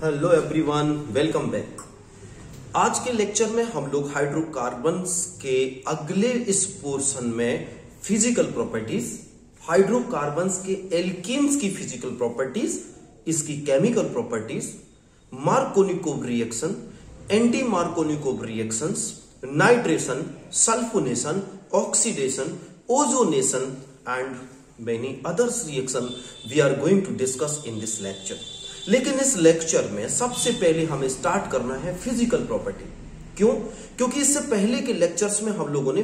Hello everyone, welcome back. आज के lecture में हम लोग हाइड्रोकार्बन्स के अगले इस पोर्शन में फिजिकल प्रॉपर्टीज, हाइड्रोकार्बन्स के एल्कीन्स की फिजिकल प्रॉपर्टीज, इसकी chemical properties, Markovnikov reaction, anti Markovnikov reactions, nitration, sulphonation, oxidation, ozonation and many others reaction we are going to discuss in this lecture. लेकिन इस lecture में सबसे पहले हमें स्टार्ट करना है फिजिकल प्रॉपर्टी। क्यों? क्योंकि इससे पहले के लेक्चर्स में हम लोगों ने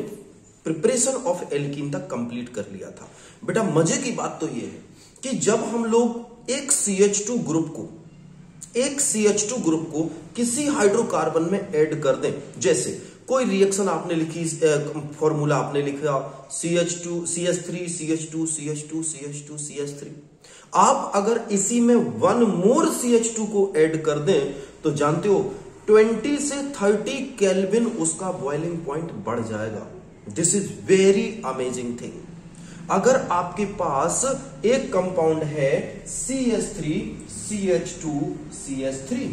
प्रिपरेशन ऑफ एल्कीन तक कंप्लीट कर लिया था। बेटा मजे की बात तो यह है कि जब हम लोग एक CH2 ग्रुप को किसी हाइड्रोकार्बन में ऐड कर दें, जैसे कोई रिएक्शन आपने लिखी, फॉर्मूला आपने लिखा CH2 CH3 CH2 CH2 CH2 CH3, आप अगर इसी में वन मोर CH2 को ऐड कर दें तो जानते हो 20 से 30 केल्विन उसका बॉइलिंग पॉइंट बढ़ जाएगा। This is very amazing thing. अगर आपके पास एक कंपाउंड है CH3 CH2 CH3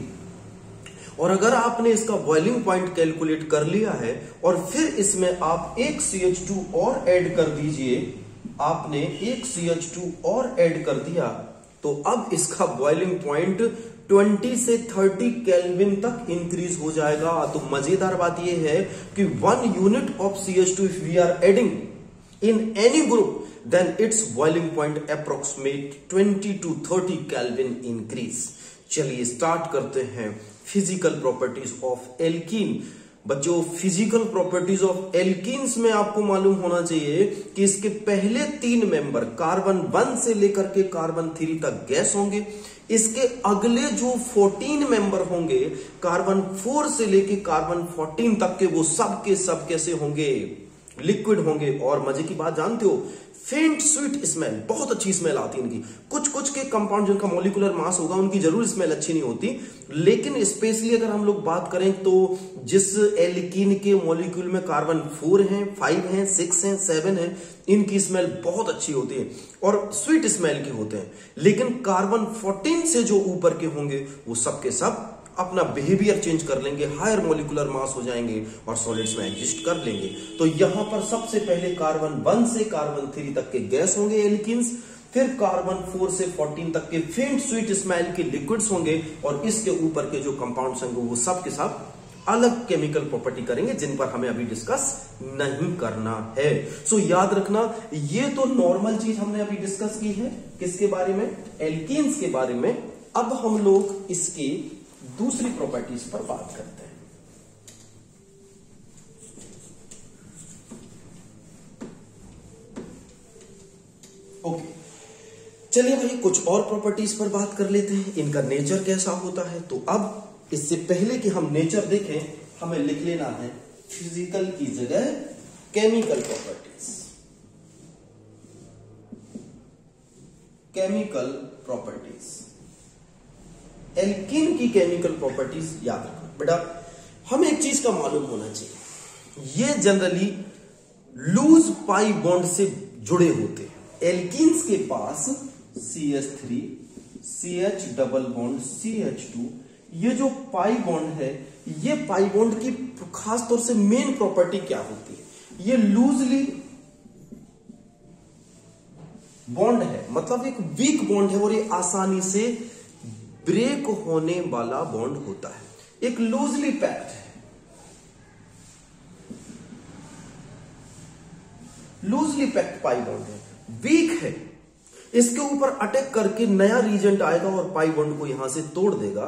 और अगर आपने इसका बॉइलिंग पॉइंट कैलकुलेट कर लिया है और फिर इसमें आप एक CH2 और ऐड कर दीजिए, आपने एक CH2 और ऐड कर दिया तो अब इसका बॉइलिंग पॉइंट 20 से 30 केल्विन तक इंक्रीज हो जाएगा। तो मजेदार बात यह है कि 1 unit of CH2 if we are adding in any group then its boiling point approximate 20 to 30 kelvin increase. चलिए स्टार्ट करते हैं फिजिकल प्रॉपर्टीज ऑफ एल्कीन। बच्चों, फिजिकल प्रॉपर्टीज ऑफ एल्कीन्स में आपको मालूम होना चाहिए कि इसके पहले 3 मेंबर कार्बन 1 से लेकर के कार्बन 3 तक गैस होंगे। इसके अगले जो 14 मेंबर होंगे कार्बन 4 से लेकर कार्बन 14 तक के, वो सब के सब कैसे होंगे? लिक्विड होंगे। और मजे की बात जानते हो, फेंट स्वीट स्मेल, बहुत अच्छी स्मेल आती है इनकी। कुछ कुछ के कंपाउंड जिनका मॉलिक्यूलर मास होगा उनकी जरूर स्मेल अच्छी नहीं होती, लेकिन स्पेशली अगर हम लोग बात करें तो जिस एल्कीन के मॉलिक्यूल में कार्बन 4 हैं, 5 हैं, 6 हैं, 7 हैं, इनकी स्मेल बहुत अच्छी होती है और स्वीट स्मेल की होते हैं। लेकिन कार्बन 14 से जो ऊपर के होंगे वो सब के सब अपना बिहेवियर चेंज कर लेंगे, हायर मॉलिक्यूलर मास हो जाएंगे और सॉलिड्स में एग्जिस्ट कर लेंगे। तो यहां पर सबसे पहले कार्बन 1 से कार्बन 3 तक के गैस होंगे एल्कीन्स, फिर कार्बन 4 से 14 तक के फेंट स्वीट स्मेल के लिक्विड्स होंगे और इसके ऊपर के जो कंपाउंड्स होंगे वो सब के सब अलग केमिकल प्रॉपर्टी करेंगे जिन पर हमें अभी डिस्कस नहीं करना है। सो याद रखना, ये तो नॉर्मल चीज हमने अभी डिस्कस की है। किसके बारे में? एल्कीन्स के बारे में। अब हम लोग इसके दूसरी प्रॉपर्टीज पर बात करते हैं। ओके, चलिए भाई कुछ और प्रॉपर्टीज पर बात कर लेते हैं, इनका नेचर कैसा होता है। तो अब इससे पहले कि हम नेचर देखें, हमें लिख लेना है फिजिकल की जगह chemical properties. Chemical properties, alkene की केमिकल प्रॉपर्टीज याद रखना। बेटा हमें एक चीज का मालूम होना चाहिए, ये जनरली लूज पाई बॉन्ड से जुड़े होते हैं। एल्कीन्स के पास CH3 CH double bond CH2, ये जो पाई बॉन्ड है, ये पाई बॉन्ड की खास तौर से मेन प्रॉपर्टी क्या होती है? ये लूजली बॉन्ड है, मतलब एक वीक बॉन्ड है और ये आसानी से ब्रेक होने वाला बॉन्ड होता है। एक लूजली पैक्ड है, लूजली पैक्ड पाई बॉन्ड है, वीक है। इसके ऊपर अटैक करके नया रीजेंट आएगा और पाई बॉन्ड को यहां से तोड़ देगा,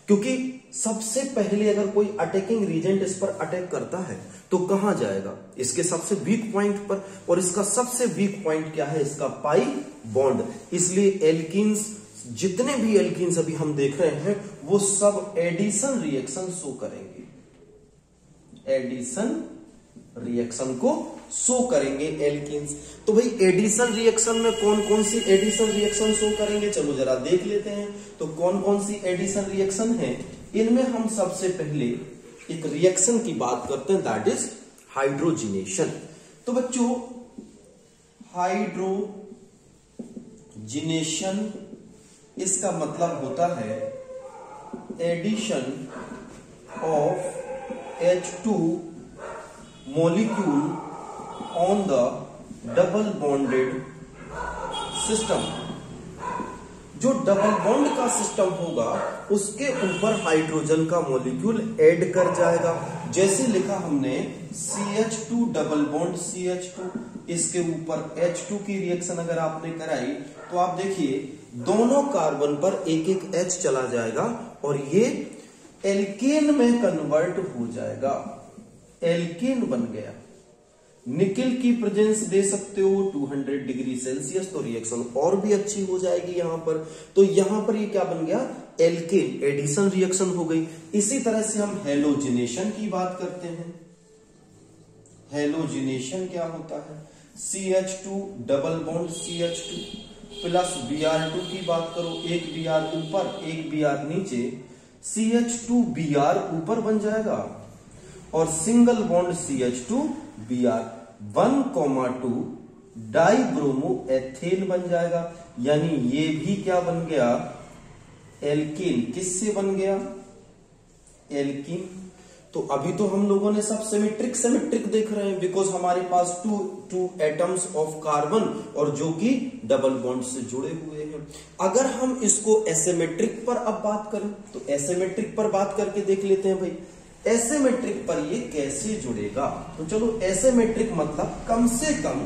क्योंकि सबसे पहले अगर कोई अटैकिंग रीजेंट इस पर अटैक करता है तो कहां जाएगा? इसके सबसे वीक पॉइंट पर। और इसका सबसे वीक पॉइंट क्या है? इसका पाई बॉन्ड। इसलिए एल्कीन्स, जितने भी एल्कीन्स अभी हम देख रहे हैं वो सब एडिशन रिएक्शन शो करेंगे, एडिशन रिएक्शन को शो करेंगे एल्कीन्स। तो भाई एडिशन रिएक्शन में कौन कौन सी एडिशन रिएक्शन शो करेंगे, चलो जरा देख लेते हैं। तो कौन कौन सी एडिशन रिएक्शन है? इनमें हम सबसे पहले एक रिएक्शन की बात करते हैं, दैट इज हाइड्रोजिनेशन। तो बच्चों हाइड्रोजिनेशन इसका मतलब होता है addition of H2 molecule on the double bonded system। जो डबल बॉन्ड का सिस्टम होगा उसके ऊपर हाइड्रोजन का मॉलिक्यूल ऐड कर जाएगा। जैसे लिखा हमने CH2 डबल बॉन्ड CH2, इसके ऊपर H2 की रिएक्शन अगर आपने कराई तो आप देखिए दोनों कार्बन पर एक एक H चला जाएगा और ये एल्केन में कन्वर्ट हो जाएगा, एल्केन बन गया। निकेल की प्रेजेंस दे सकते हो 200 डिग्री सेल्सियस, तो रिएक्शन और भी अच्छी हो जाएगी यहां पर। तो यहां पर ये क्या बन गया, एल्केन, एडिशन रिएक्शन हो गई। इसी तरह से हम हेलोजिनेशन की बात करते हैं। हेलोजिनेशन क्या होता है, CH2 double bond CH2 plus Br2 की बात करो, एक Br ऊपर एक Br नीचे, CH2 Br ऊपर बन जाएगा और single bond CH2 Br 1,2 dibromo ethane बन जाएगा। यानी ये भी क्या बन गया, एल्केन। किससे बन गया, एल्कीन। तो अभी तो हम लोगों ने सब सिमेट्रिक देख रहे हैं, बिकॉज हमारे पास टू एटम्स ऑफ कार्बन और जो कि डबल बॉन्ड से जुड़े हुए हैं। अगर हम इसको एसिमेट्रिक पर अब बात करें तो एसिमेट्रिक पर बात करके देख लेते हैं भाई, एसिमेट्रिक पर ये कैसे जुड़ेगा। तो चलो, एसिमेट्रिक मतलब कम से कम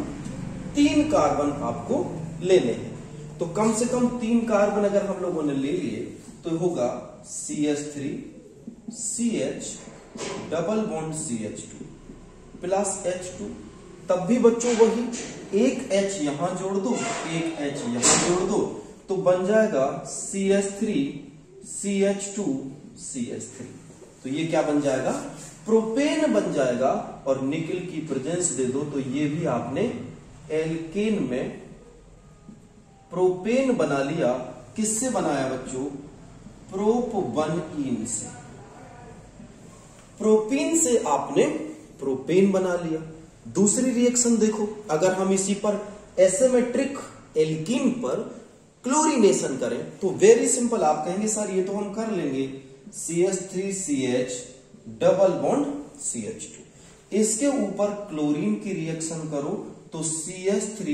3 कार्बन आपको लेने हैं। तो कम से कम 3 कार्बन अगर हम लोगों ने ले लिए तो होगा CH3 CH double bond CH2 plus H2। तब भी बच्चों वही, एक H यहां जोड़ दो, एक H यहां जोड़ दो, तो बन जाएगा CH3 CH2 CH3। तो ये क्या बन जाएगा, प्रोपेन बन जाएगा। और निकेल की प्रेजेंस दे दो तो ये भी आपने एल्केन में प्रोपेन बना लिया। किससे बनाया बच्चों, प्रोप1इन से, प्रोपीन से आपने प्रोपेन बना लिया। दूसरी रिएक्शन देखो, अगर हम इसी पर एसिमेट्रिक एल्कीन पर क्लोरीनेशन करें तो वेरी सिंपल, आप कहेंगे सर ये तो हम कर लेंगे, CH3CH डबल बॉन्ड CH2, इसके ऊपर क्लोरीन की रिएक्शन करो तो CH3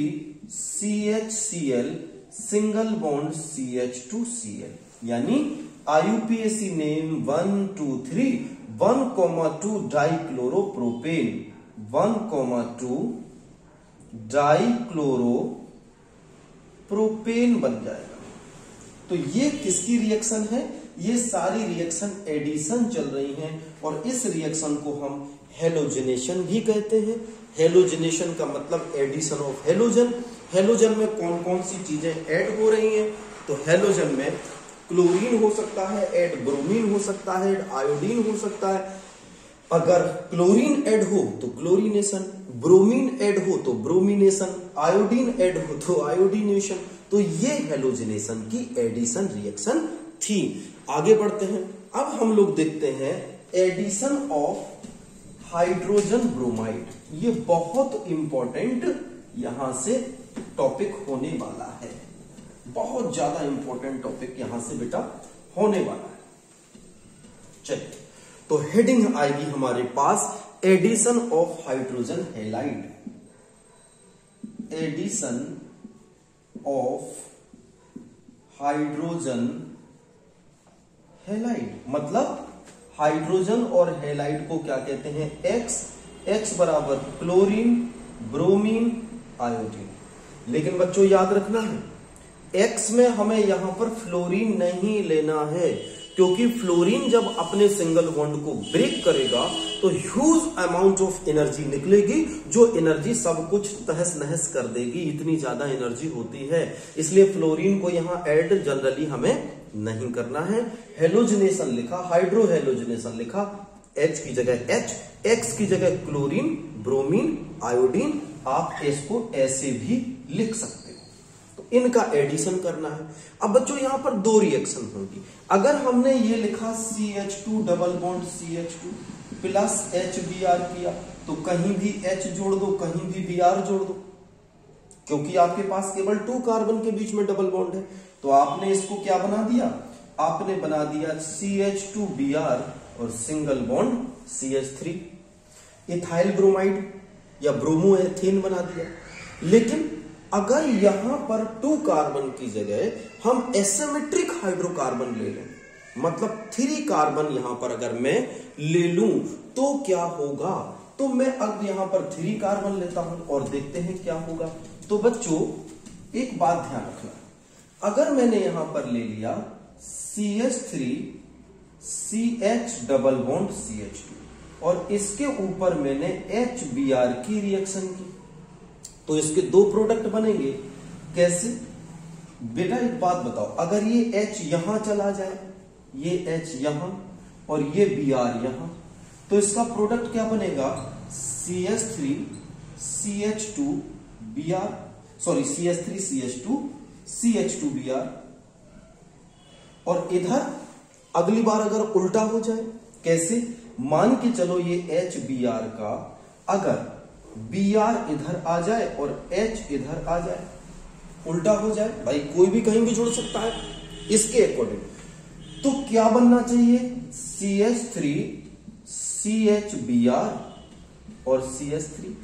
CHCl single bond CH2Cl, यानी IUPAC नेम 1 2 3 1,2 डाइक्लोरोप्रोपेन, 1,2 डाइक्लोरोप्रोपेन बन जाएगा। तो ये किसकी रिएक्शन है, ये सारी रिएक्शन एडिशन चल रही हैं और इस रिएक्शन को हम हेलोजिनेशन भी कहते हैं। हेलोजिनेशन का मतलब एडिशन ऑफ हेलोजन। हेलोजन में कौन कौन सी चीजें ऐड हो रही हैं, तो हेलोजन में क्लोरीन हो सकता है ऐड, ब्रोमीन हो सकता है ऐड, आयोडीन हो सकता है। अगर क्लोरीन ऐड हो तो क्लोरीनेशन, ब्रोमीन ऐड हो तो ब्रोमिनेशन, आयोडीन ऐड हो तो आयोडीनेशन। तो ये हेलोजिनेशन की एडिशन रिएक्शन थी। आगे बढ़ते हैं, अब हम लोग देखते हैं एडिशन ऑफ हाइड्रोजन ब्रोमाइड। ये बहुत इंपॉर्टेंट यहां से टॉपिक होने वाला है, बहुत ज्यादा इंपॉर्टेंट टॉपिक यहां से बेटा होने वाला है। चलिए, तो हेडिंग आएगी हमारे पास addition of hydrogen halide, addition of hydrogen halide. मतलब हाइड्रोजन और हैलाइड को क्या कहते हैं, X बराबर क्लोरीन, ब्रोमीन, आयोडीन। लेकिन बच्चों याद रखना है, X में हमें यहां पर फ्लोरीन नहीं लेना है, क्योंकि फ्लोरीन जब अपने सिंगल बॉन्ड को ब्रेक करेगा तो ह्यूज अमाउंट ऑफ एनर्जी निकलेगी, जो एनर्जी सब कुछ तहस नहस कर देगी, इतनी ज्यादा एनर्जी होती है। इसलिए फ्लोरीन को यहां ऐड जनरली हमें नहीं करना है। हेलोजिनेशन लिखा, हाइड्रो हेलोजिनेशन लिखा, H की जगह H, X की जगह क्लोरीन, ब्रोमीन, आयोडीन, आप इसको ऐसे भी लिख सकते हो। तो इनका एडिशन करना है। अब बच्चों यहां पर 2 रिएक्शन होगी। अगर हमने ये लिखा CH2 double bond CH2 plus HBr किया तो कहीं भी H जोड़ दो, कहीं भी Br जोड़ दो, क्योंकि आपके पास केवल 2 कार्बन के बीच में डबल बॉन्ड है। तो आपने इसको क्या बना दिया, आपने बना दिया CH2Br और single bond CH3, ethyl bromide या ब्रोमो एथेन बना दिया। लेकिन अगर यहां पर 2 कार्बन की जगह हम एसिमेट्रिक हाइड्रोकार्बन ले लें, मतलब 3 कार्बन यहां पर अगर मैं ले लूं तो क्या होगा? तो मैं अब यहां पर 3 कार्बन लेता हूं और देखते हैं क्या होगा। तो बच्चों एक बात ध्यान रखना, अगर मैंने यहां पर ले लिया CH3 CH double bond CH2 और इसके ऊपर मैंने HBr की रिएक्शन की, तो इसके 2 प्रोडक्ट बनेंगे। कैसे? बेटा एक बात बताओ, अगर ये H यहां चला जाए, ये H यहां और ये Br यहां, तो इसका प्रोडक्ट क्या बनेगा? CH3 CH2 Br, sorry CH3 CH2 CH2Br। और इधर अगली बार अगर उल्टा हो जाए, कैसे? मान के चलो ये HBr का अगर Br इधर आ जाए और H इधर आ जाए, उल्टा हो जाए, भाई कोई भी कहीं भी जुड़ सकता है इसके अकॉर्डिंग, तो क्या बनना चाहिए? CH3 CHBr और CH3,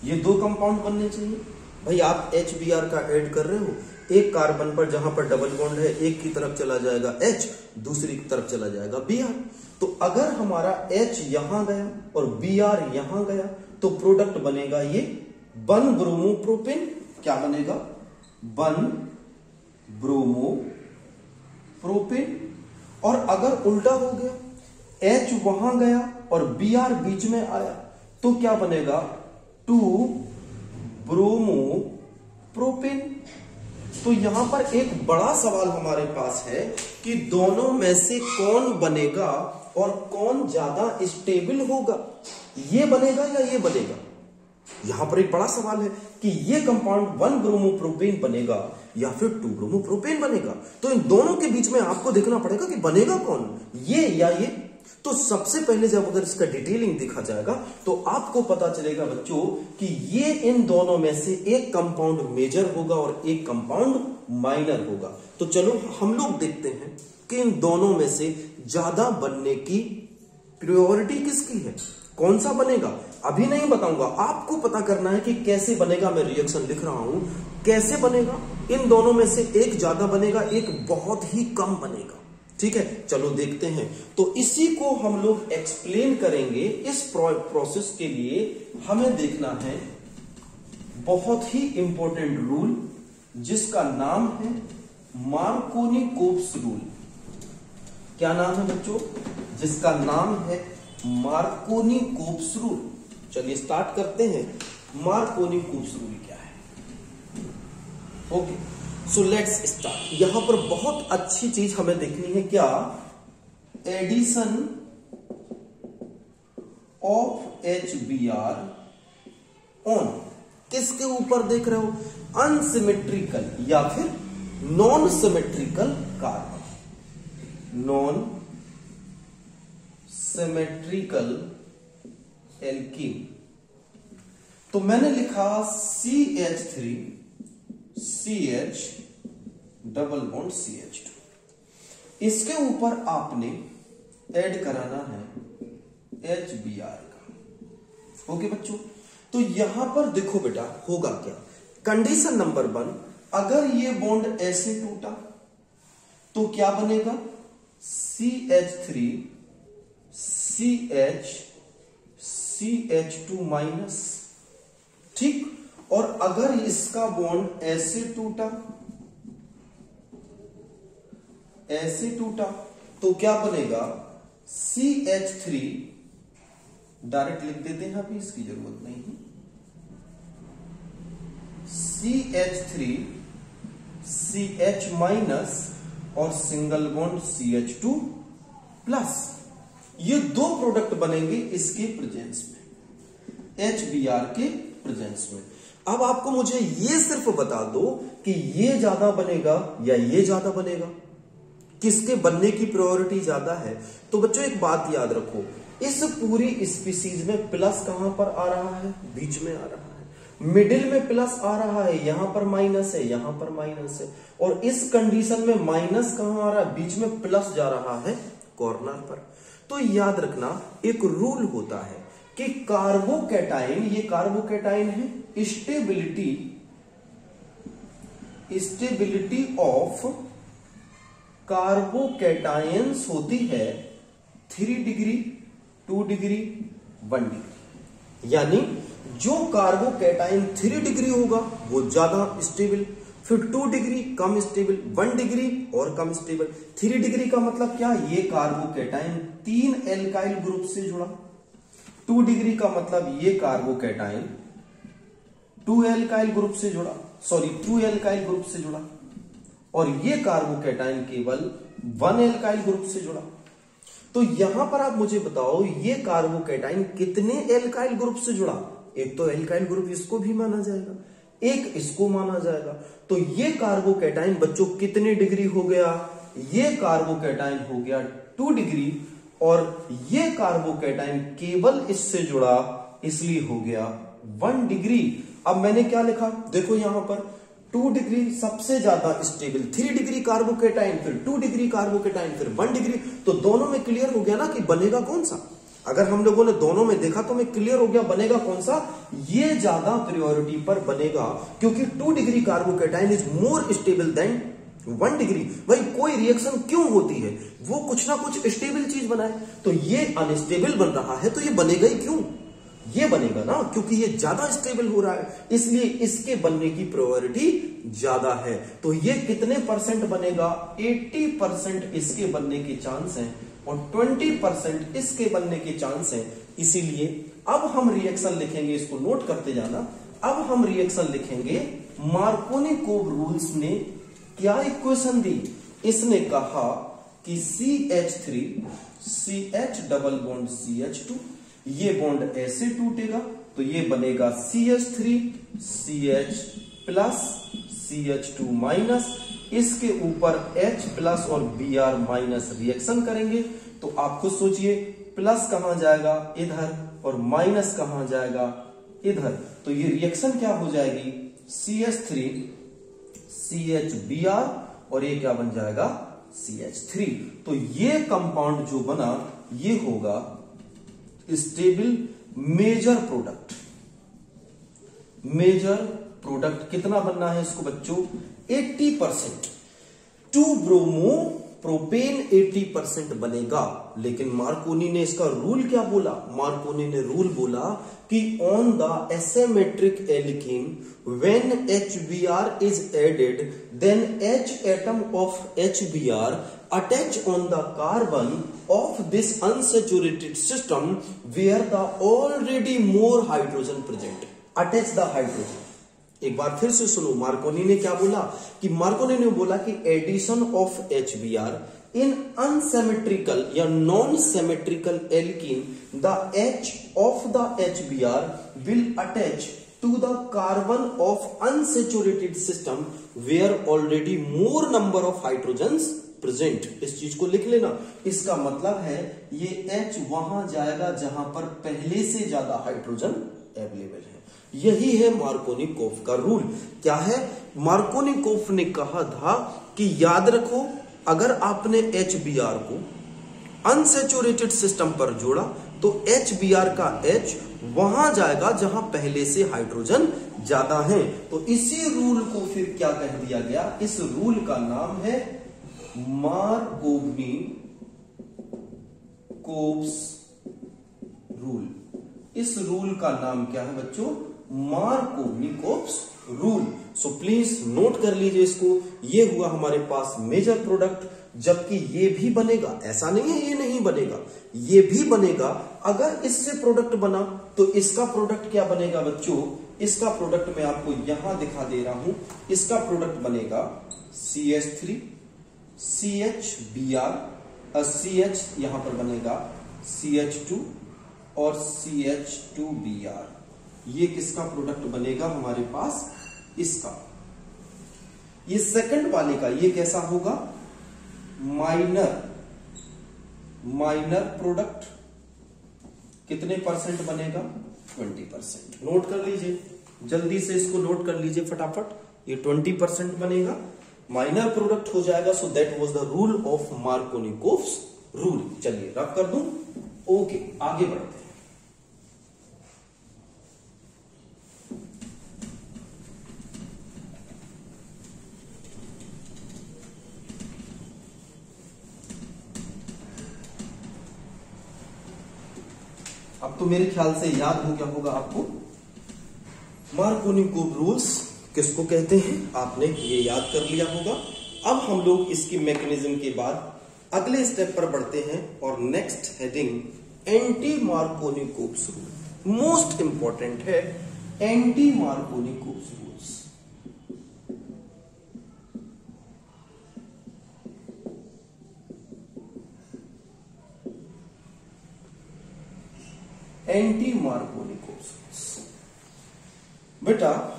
ये 2 कंपाउंड बनने चाहिए। भाई आप HBr का ऐड कर रहे हो, एक कार्बन पर जहां पर डबल बॉन्ड है एक की तरफ चला जाएगा H, दूसरी की तरफ चला जाएगा Br। तो अगर हमारा H यहां गया और Br यहां गया तो प्रोडक्ट बनेगा ये 1 ब्रोमो प्रोपेन। क्या बनेगा? 1 ब्रोमो प्रोपेन। और अगर उल्टा हो गया, H वहां गया और Br बीच में आया, तो क्या बनेगा? 2 ब्रोमो प्रोपेन। तो यहां पर एक बड़ा सवाल हमारे पास है कि दोनों में से कौन बनेगा और कौन ज्यादा स्टेबल होगा, ये बनेगा या ये बनेगा? यहां पर एक बड़ा सवाल है कि ये कंपाउंड 1 ब्रोमो प्रोपेन बनेगा या फिर 2 ब्रोमो प्रोपेन बनेगा। तो इन दोनों के बीच में आपको देखना पड़ेगा कि बनेगा कौन, ये या ये। तो सबसे पहले जब अगर इसका डिटेलिंग देखा जाएगा तो आपको पता चलेगा बच्चों कि ये इन दोनों में से एक कंपाउंड मेजर होगा और एक कंपाउंड माइनर होगा। तो चलो हम लोग देखते हैं कि इन दोनों में से ज्यादा बनने की प्रायोरिटी किसकी है, कौन सा बनेगा। अभी नहीं बताऊंगा, आपको पता करना है कि कैसे बनेगा। मैं रिएक्शन लिख रहा हूं, कैसे बनेगा। इन दोनों में से एक ज्यादा बनेगा, एक बहुत ही कम बनेगा। ठीक है, चलो देखते हैं। तो इसी को हम लोग एक्सप्लेन करेंगे। इस प्रोसेस के लिए हमें देखना है बहुत ही इंपॉर्टेंट रूल, जिसका नाम है मार्कोनी-कोप्स रूल। क्या नाम है बच्चों? जिसका नाम है मार्कोनी-कोप्स रूल। चलिए स्टार्ट करते हैं। मार्कोनी-कोप्स रूल क्या है? Okay, so let's start. यहां पर बहुत अच्छी चीज हमें देखनी है। क्या? एडिशन ऑफ HBr ऑन किसके ऊपर देख रहे हो? अनसिमेट्रिकल या फिर non symmetrical carbon, non symmetrical alkene. तो मैंने लिखा CH3 CH double bond CH2, इसके ऊपर आपने ऐड कराना है HBr का। ओके बच्चों, तो यहां पर देखो बेटा होगा क्या। कंडीशन नंबर 1, अगर ये बॉन्ड ऐसे टूटा तो क्या बनेगा? CH3 CH CH2 minus. ठीक, और अगर इसका बॉन्ड ऐसे टूटा तो क्या बनेगा? CH3, डायरेक्ट लिख देते हैं, अभी इसकी जरूरत नहीं है। CH3 CH माइनस और सिंगल बॉन्ड CH2 प्लस। ये 2 प्रोडक्ट बनेंगे इसके प्रेजेंस में, HBr के प्रेजेंस में। अब आपको मुझे ये सिर्फ बता दो कि ये ज्यादा बनेगा या ये ज्यादा बनेगा, किसके बनने की प्रायोरिटी ज्यादा है। तो बच्चों एक बात याद रखो, इस पूरी स्पीसीज में प्लस कहां पर आ रहा है? बीच में आ रहा है। मिडिल में प्लस आ रहा है, यहां पर माइनस है, यहां पर माइनस है, और इस कंडीशन में माइनस कहां आ रहा है, बीच में प्लस जा रहा है कॉर्नर पर। तो याद रखना एक रूल होता है कि कार्बोकैटाइन, ये कार्बोकैटाइन है, स्टेबिलिटी ऑफ कार्बोकैटायंस होती है 3 डिग्री, 2 डिग्री, 1 डिग्री। यानी जो कार्बोकैटाइन 3 डिग्री होगा वो ज्यादा स्टेबल, फिर 2 डिग्री कम स्टेबल, 1 डिग्री और कम स्टेबल। 3 डिग्री का मतलब क्या, ये कार्बोकैटाइन 3 एल्काइल ग्रुप से जुड़ा। 2 डिग्री का मतलब ये कार्बोकैटाइन 2 एल्काइल ग्रुप से जुड़ा, 2 एल्काइल ग्रुप से जुड़ा, और ये कार्बोकैटाइन केवल 1 एल्काइल ग्रुप से जुड़ा। तो यहां पर आप मुझे बताओ ये कार्बोकैटाइन कितने एल्काइल ग्रुप से जुड़ा। एक तो एल्काइल ग्रुप इसको भी माना जाएगा, एक इसको माना जाएगा। तो ये कार्बोकैटाइन बच्चों कितने डिग्री हो गया, ये कार्बोकैटाइन हो गया 2 डिग्री, और ये कार्बोकैटाइन केवल इससे जुड़ा इसलिए हो गया 1 डिग्री। अब मैंने क्या लिखा, देखो यहां पर 2 डिग्री सबसे ज्यादा स्टेबल, 3 डिग्री कार्बोकैटाइन, फिर 2 डिग्री कार्बोकैटाइन, फिर 1 डिग्री। तो दोनों में क्लियर हो गया ना कि बनेगा कौन सा। अगर हम लोगों ने दोनों में देखा तो मैं क्लियर हो गया बनेगा कौन सा, ये ज्यादा प्रायोरिटी पर बनेगा, क्योंकि 2 degree carbocation is more stable then 1 degree. भाई कोई रिएक्शन क्यों होती है, वो कुछ ना कुछ स्टेबल चीज बनाए, तो ये अनस्टेबल बन रहा है तो ये बनेगा ही क्यों, ये बनेगा ना क्योंकि ये ज्यादा स्टेबल हो रहा है, इसलिए इसके बनने की प्रायोरिटी ज्यादा है। तो ये कितने परसेंट बनेगा, 80% इसके बनने के चांस हैं और 20% इसके बनने के चांस हैं। इसीलिए अब हम रिएक्शन लिखेंगे, इसको नोट करते जाना। अब हम रिएक्शन लिखेंगे, मार्कोनिकोव रूल्स ने क्या इक्वेशन दी, इसने कहा कि CH3 CH double bond CH2, ये बॉन्ड ऐसे टूटेगा तो ये बनेगा CH3 CH plus CH2 minus, इसके ऊपर H प्लस और Br माइनस रिएक्शन करेंगे तो आप खुद सोचिए प्लस कहां जाएगा इधर और माइनस कहां जाएगा इधर, तो ये रिएक्शन क्या हो जाएगी CH3 CHBr और ये क्या बन जाएगा CH3। तो ये कंपाउंड जो बना ये होगा stable major product. Major product कितना बनना है इसको बच्चों 80%। 2 ब्रोमो प्रोपेन 80% बनेगा। लेकिन मार्कोनी ने इसका रूल क्या बोला, मार्कोनी ने रूल बोला कि on the asymmetric alkene when HBr is added then H atom of HBr attach on the carbon of this unsaturated system where the already more hydrogen present, attach the hydrogen। एक बार फिर से सुनो, Markovnikov ने क्या बोला कि Markovnikov ने बोला कि addition of HBr in unsymmetrical या non symmetrical alkene the H of the HBr will attach to the carbon of unsaturated system where already more number of hydrogens present। इस चीज को लिख लेना, इसका मतलब है ये H वहां जाएगा जहां पर पहले से ज्यादा हाइड्रोजन अवेलेबल है। यही है मार्कोनिकोव का रूल। क्या है, मार्कोनिकोव ने कहा था कि याद रखो अगर आपने HBr को अनसैचुरेटेड सिस्टम पर जोड़ा तो HBr का H वहां जाएगा जहां पहले से हाइड्रोजन ज्यादा है। तो इसी रूल को फिर क्या कह दिया गया, इस रूल का नाम है मार्कोवनी कोव्स रूल। इस रूल का नाम क्या है बच्चों, Markovnikov's rule. So please note कर लीजिए इसको। ये हुआ हमारे पास मेजर प्रोडक्ट, जबकि ये भी बनेगा, ऐसा नहीं है ये नहीं बनेगा, ये भी बनेगा। अगर इससे प्रोडक्ट बना तो इसका प्रोडक्ट क्या बनेगा बच्चों, इसका प्रोडक्ट मैं आपको यहां दिखा दे रहा हूं। इसका प्रोडक्ट बनेगा CH3 CHBr, CH यहां पर बनेगा CH2 और CH2Br। ये किसका प्रोडक्ट बनेगा हमारे पास, इसका। ये सेकंड वाले का ये कैसा होगा, माइनर प्रोडक्ट। कितने परसेंट बनेगा, 20%। नोट कर लीजिए जल्दी से इसको नोट कर लीजिए फटाफट। ये 20% बनेगा, माइनर प्रोडक्ट हो जाएगा। So that was the rule of Markovnikov's rule. चलिए रब कर दूं। ओके, आगे बढ़ते हैं। अब तो मेरे ख्याल से याद हो गया होगा आपको मार्कोनिकोव रूल्स किसको कहते हैं, आपने ये याद कर लिया होगा। अब हम लोग इसकी मैकेनिज्म के बाद अगले स्टेप पर बढ़ते हैं और next heading anti Markovnikov's rule. Most important है anti Markovnikov's rules. Anti Markovnikov's rules. बेटा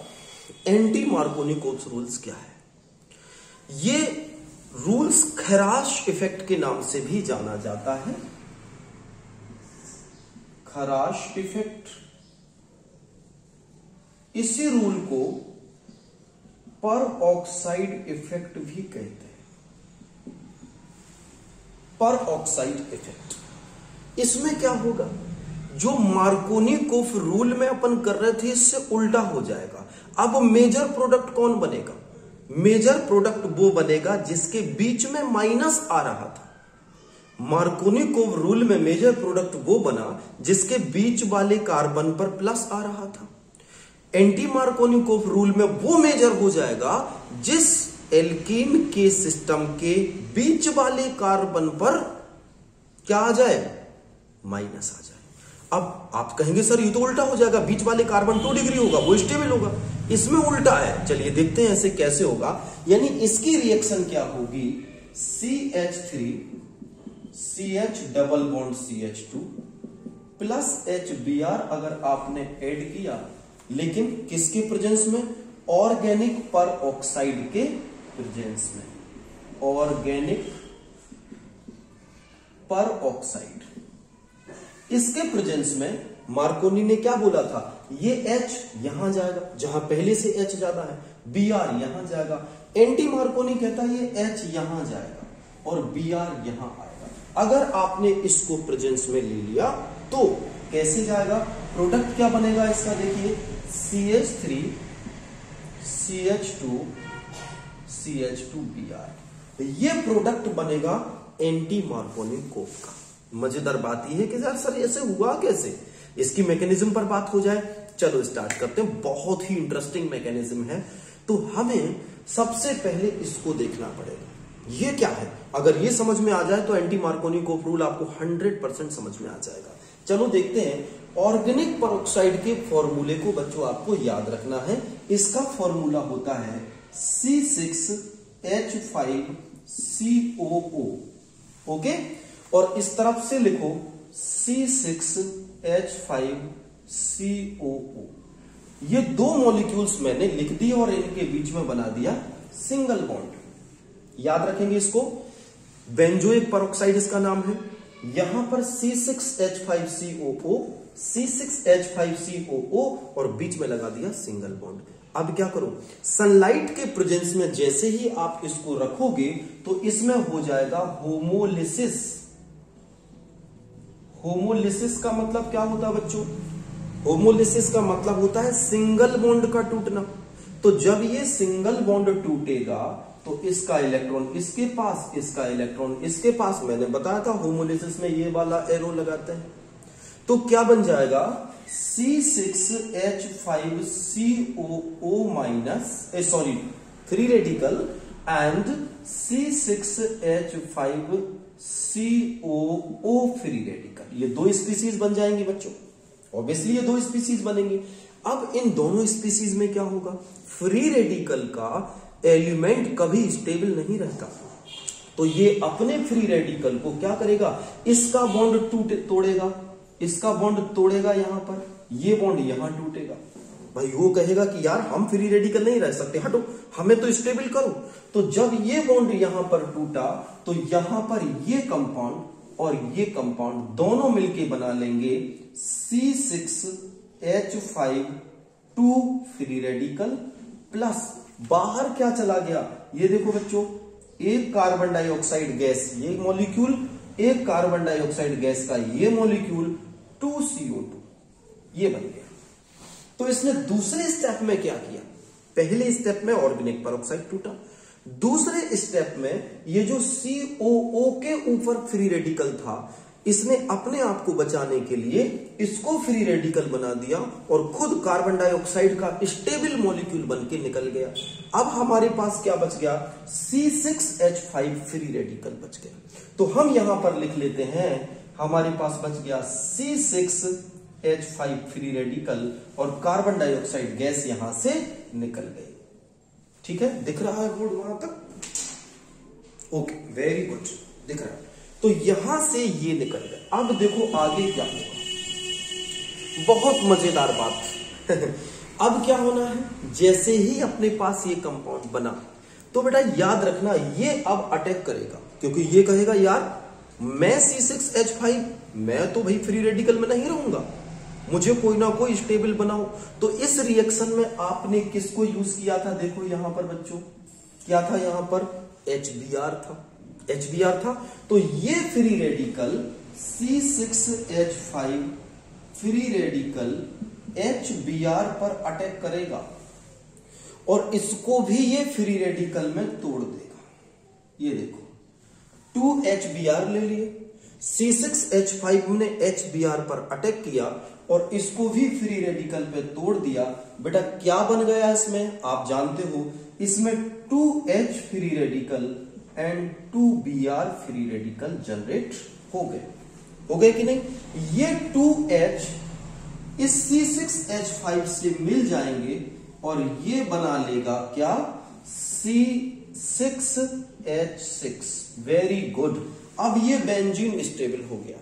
एंटी मार्कोनिकोव्स रूल्स क्या है? ये रूल्स खराश इफेक्ट के नाम से भी जाना जाता है। खराश इफेक्ट, इसी रूल को पर ऑक्साइड इफेक्ट भी कहते हैं। पर ऑक्साइड इफेक्ट, इसमें क्या होगा, जो मार्कोनिकोव रूल में अपन कर रहे थे इससे उल्टा हो जाएगा। अब मेजर प्रोडक्ट कौन बनेगा? मेजर प्रोडक्ट वो बनेगा जिसके बीच में माइनस आ रहा था। मार्कोनिकोव रूल में मेजर प्रोडक्ट वो बना जिसके बीच वाले कार्बन पर प्लस आ रहा था। एंटी मार्कोनिकोव रूल में वो मेजर हो जाएगा जिस एल्कीन के सिस्टम के बीच वाले कार्बन पर क्या आ जाए, माइनस आ जाए। अब आप कहेंगे सर ये तो उल्टा हो जाएगा, बीच वाले कार्बन 2 डिग्री होगा, वो स्टेबल होगा। इसमें उल्टा है, चलिए देखते हैं ऐसे कैसे होगा। यानी इसकी रिएक्शन क्या होगी, CH3 CH double bond CH2 plus HBr अगर आपने ऐड किया, लेकिन किसके प्रेजेंस में, ऑर्गेनिक पर ऑक्साइड के प्रेजेंस में। ऑर्गेनिक पर ऑक्साइड, इसके प्रेजेंस में मार्कोनी ने क्या बोला था, ये H यहां जाएगा जहां पहले से H ज्यादा है, Br यहां जाएगा। एंटी मार्कोनी कहता है ये H यहां जाएगा और Br यहां आएगा। अगर आपने इसको प्रेजेंस में ले लिया तो कैसे जाएगा, प्रोडक्ट क्या बनेगा इसका, देखिए CH3 CH2 CH2Br, ये प्रोडक्ट बनेगा एंटी मार्कोनिकोव का। मजेदार बात यह है कि यार सर ऐसे हुआ कैसे, इसकी मैकेनिज्म पर बात हो जाए। चलो स्टार्ट करते हैं, बहुत ही इंटरेस्टिंग मैकेनिज्म है। तो हमें सबसे पहले इसको देखना पड़ेगा, ये क्या है। अगर ये समझ में आ जाए तो एंटी मार्कोनिकोव रूल आपको 100% समझ में आ जाएगा। चलो देखते हैं। ऑर्गेनिक परऑक्साइड के फॉर्मूले को बच्चों आपको याद रखना है। इसका फॉर्मूला होता है C6H5COO, ओके। और इस तरफ से लिखो C6H5COO। ये दो मॉलिक्यूल्स मैंने लिख दिए और इनके बीच में बना दिया सिंगल बॉन्ड। याद रखेंगे इसको, बेंजोइक परऑक्साइड इसका नाम है। यहां पर C6H5COO, C6H5COO और बीच में लगा दिया सिंगल बॉन्ड। अब क्या करो, सनलाइट के प्रेजेंस में जैसे ही आप इसको रखोगे तो इसमें हो जाएगा होमोलिसिस। होमोलिसिस का मतलब क्या होता है बच्चों, होमोलिसिस का मतलब होता है सिंगल बॉन्ड का टूटना। तो जब ये सिंगल बॉन्ड टूटेगा तो इसका इलेक्ट्रॉन इसके पास, इसका इलेक्ट्रॉन इसके पास। मैंने बताया था होमोलिसिस में ये वाला एरो लगाते हैं। तो क्या बन जाएगा, C6H5COO minus, sorry 3 radical and C6H5COO free radical. ये दो स्पीसीज बन जाएंगे बच्चों, ऑब्वियसली ये दो स्पीसीज बनेंगे। अब इन दोनों स्पीसीज में क्या होगा, फ्री रेडिकल का एलिमेंट कभी स्टेबल नहीं रहता। तो ये अपने फ्री रेडिकल को क्या करेगा, इसका बॉन्ड तोड़ेगा, इसका बॉन्ड तोड़ेगा, यहां पर ये बॉन्ड यहां टूटेगा। भाई वो कहेगा कि यार हम फ्री रेडिकल नहीं रह सकते, हटो हमें तो स्टेबल करो। तो जब ये बॉन्ड यहां पर टूटा तो यहां पर ये कंपाउंड और ये कंपाउंड दोनों मिलके बना लेंगे C6H5 2 फ्री रेडिकल प्लस बाहर क्या चला गया, ये देखो बच्चों, एक कार्बन डाइऑक्साइड गैस ये मॉलिक्यूल, एक कार्बन डाइऑक्साइड गैस का ये मॉलिक्यूल 2CO2 ये बन गया। तो इसने दूसरे स्टेप में क्या किया, पहले स्टेप में ऑर्गेनिक पेरोक्साइड टूटा, दूसरे स्टेप में ये जो COO के ऊपर फ्री रेडिकल था इसने अपने आप को बचाने के लिए इसको फ्री रेडिकल बना दिया और खुद कार्बन डाइऑक्साइड का स्टेबल मॉलिक्यूल बन के निकल गया। अब हमारे पास क्या बच गया, C6H5 फ्री रेडिकल बच गया। तो हम यहां पर लिख लेते हैं, हमारे पास बच गया C6H5 फ्री रेडिकल और कार्बन डाइऑक्साइड गैस यहां से निकल गई। ठीक है, दिख रहा है बोर्ड वहां तक? ओके, वेरी गुड, दिख रहा है। तो यहां से ये निकल गए। अब देखो आगे क्या होगा, बहुत मजेदार बात अब क्या होना है, जैसे ही अपने पास ये कंपाउंड बना तो बेटा याद रखना ये अब अटैक करेगा, क्योंकि ये कहेगा यार मैं C6H5 मैं तो भाई फ्री रेडिकल में नहीं रहूंगा, मुझे कोई ना कोई स्टेबल बनाओ। तो इस रिएक्शन में आपने किसको यूज किया था, देखो यहां पर बच्चों क्या था, यहां पर HBr था। तो ये free radical C6H5 free radical HBr पर अटैक करेगा और इसको भी ये फ्री रेडिकल में तोड़ देगा। ये देखो 2HBr ले लिए, C6H5 ने HBr पर अटैक किया और इसको भी फ्री रेडिकल पे तोड़ दिया। बेटा क्या बन गया इसमें, आप जानते हो, इसमें 2H free radical and 2Br free radical generate हो गए कि नहीं। ये 2H इस C6H5 से मिल जाएंगे और ये बना लेगा क्या, C6H6। वेरी गुड, अब ये बेंजीन स्टेबल हो गया,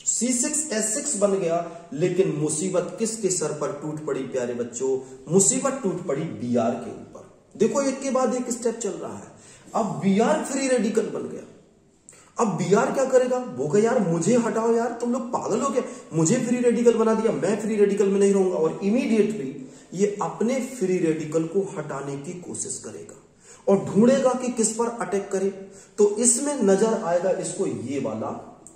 C6H6 बन गया। लेकिन मुसीबत किसके सर पर टूट पड़ी प्यारे बच्चों, मुसीबत टूट पड़ी Br के ऊपर। देखो एक के बाद एक स्टेप चल रहा है। अब Br फ्री रेडिकल बन गया। अब Br क्या करेगा, वो कहे यार मुझे हटाओ यार, तुम लोग पागल हो गए, मुझे फ्री रेडिकल बना दिया, मैं फ्री रेडिकल में नहीं रहूंगा। और इमीडिएटली ये अपने फ्री रेडिकल को हटाने की कोशिश करेगा और ढूंढेगा कि किस पर अटैक करे। तो इसमें नजर आएगा इसको ये वाला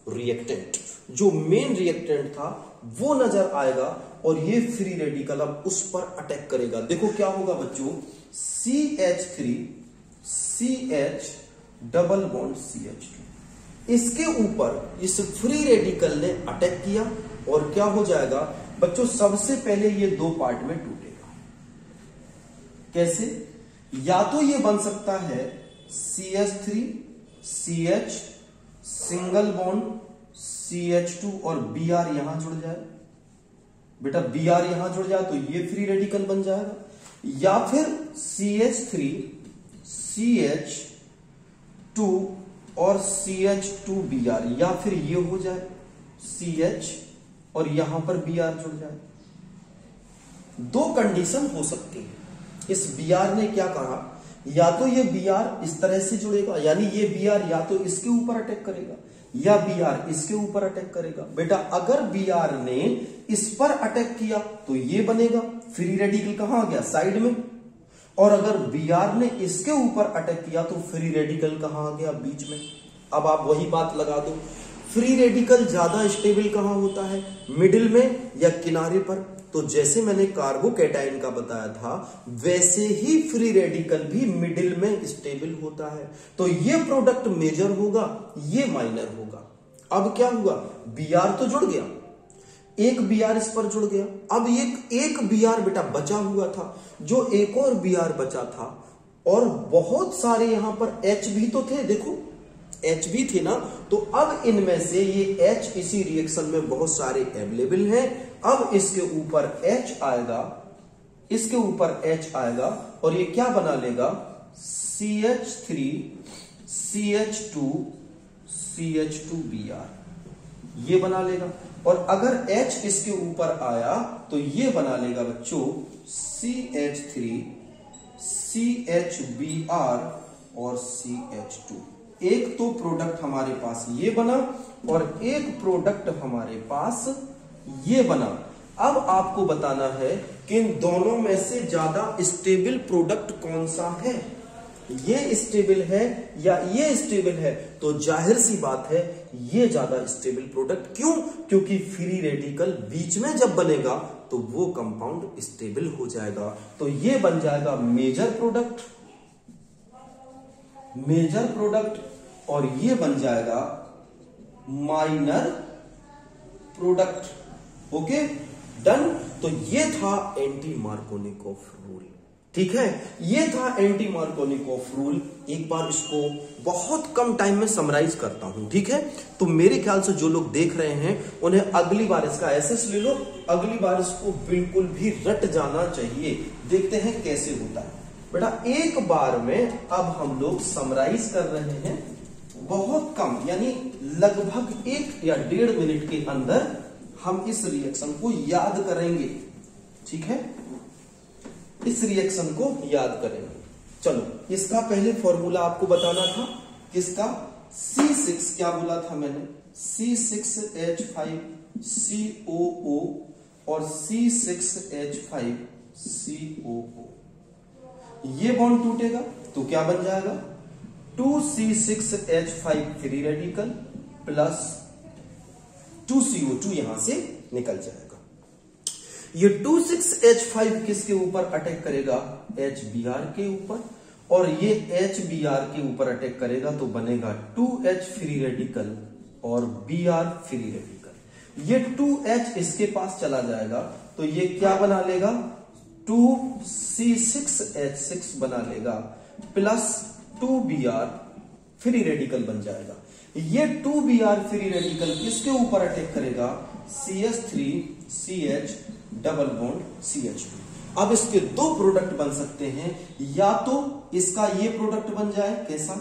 रिएक्टेंट, जो मेन रिएक्टेंट था वो नजर आएगा और ये फ्री रेडिकल अब उस पर अटैक करेगा। देखो क्या होगा बच्चों, CH3 CH double bond CH2, इसके ऊपर इस फ्री रेडिकल ने अटैक किया और क्या हो जाएगा बच्चों, सबसे पहले ये दो पार्ट में टूटेगा। कैसे, या तो ये बन सकता है CH3 CH single bond CH2 और Br यहां जुड़ जाए, बेटा Br यहां जुड़ जाए तो ये फ्री रेडिकल बन जाएगा। या फिर CH3 CH2 और CH2Br, या फिर ये हो जाए CH और यहां पर Br जुड़ जाए। दो कंडीशन हो सकती है। इस Br ने क्या कहा, या तो ये Br इस तरह से जुड़ेगा, यानी ये Br या तो इसके ऊपर अटैक करेगा या Br इसके ऊपर अटैक करेगा। बेटा अगर Br ने इस पर अटैक किया तो ये बनेगा, फ्री रेडिकल कहां आ गया, साइड में। और अगर Br ने इसके ऊपर अटैक किया तो फ्री रेडिकल कहां आ गया, बीच में। अब आप वही बात लगा दो, फ्री रेडिकल ज्यादा स्टेबल कहां होता है, मिडिल में या किनारे पर। तो जैसे मैंने कार्बोकैटायन का बताया था वैसे ही फ्री रेडिकल भी मिडिल में स्टेबल होता है। तो ये प्रोडक्ट मेजर होगा, ये माइनर होगा। अब क्या हुआ, Br तो जुड़ गया, एक Br इस पर जुड़ गया। अब एक Br बेटा बचा हुआ था, जो एक और Br बचा था और बहुत सारे यहां पर H भी तो थे, देखो H भी थे ना। तो अब इनमें से ये H इसी रिएक्शन में बहुत सारे अवेलेबल हैं। अब इसके ऊपर H आएगा, इसके ऊपर H आएगा और ये क्या बना लेगा, CH3 CH2 CH2Br, ये बना लेगा। और अगर H इसके ऊपर आया तो ये बना लेगा बच्चों CH3 CHBr और CH2। एक तो प्रोडक्ट हमारे पास ये बना और एक प्रोडक्ट हमारे पास ये बना। अब आपको बताना है कि इन दोनों में से ज्यादा स्टेबल प्रोडक्ट कौन सा है, ये स्टेबल है या ये स्टेबल है, तो जाहिर सी बात है ये ज्यादा स्टेबल प्रोडक्ट। क्यों? क्योंकि फ्री रेडिकल बीच में जब बनेगा तो वो कंपाउंड स्टेबल हो जाएगा। तो ये बन जाएगा मेजर प्रोडक्ट, मेजर प्रोडक्ट, और ये बन जाएगा माइनर प्रोडक्ट। Okay, done. तो ये था एंटी मार्कोनिकॉफ रूल। ठीक है, ये था एंटी मार्कोनिकॉफ रूल। एक बार इसको बहुत कम टाइम में समराइज करता हूं, ठीक है। तो मेरे ख्याल से जो लोग देख रहे हैं उन्हें अगली बार इसका एसेस ले लो, अगली बार इसको बिल्कुल भी रट जाना चाहिए। देखते हैं कैसे होता है बेटा। एक बार में अब हम लोग समराइज कर रहे हैं, बहुत कम, यानी लगभग 1 या 1.5 मिनट के अंदर हम इस रिएक्शन को याद करेंगे। ठीक है, इस रिएक्शन को याद करेंगे। चलो, इसका पहले फॉर्मूला आपको बताना था, किसका? C6, क्या बोला था मैंने? C6H5COO और C6H5COO। ये बॉन्ड टूटेगा तो क्या बन जाएगा? 2C6H5 free radical plus 2CO2 यहां से निकल जाएगा। ये 2,6H5 किसके ऊपर अटैक करेगा? HBr के ऊपर, और ये HBr के ऊपर अटैक करेगा तो बनेगा 2H फ्री रेडिकल और Br फ्री रेडिकल। ये 2H इसके पास चला जाएगा तो ये क्या बना लेगा? 2C6H6 बना लेगा प्लस 2Br फ्री रेडिकल बन जाएगा। ये 2Br फ्री रेडिकल किसके ऊपर अटैक करेगा? CH3CH double bond CH2। अब इसके दो प्रोडक्ट बन सकते हैं, या तो इसका ये प्रोडक्ट बन जाए, कैसा?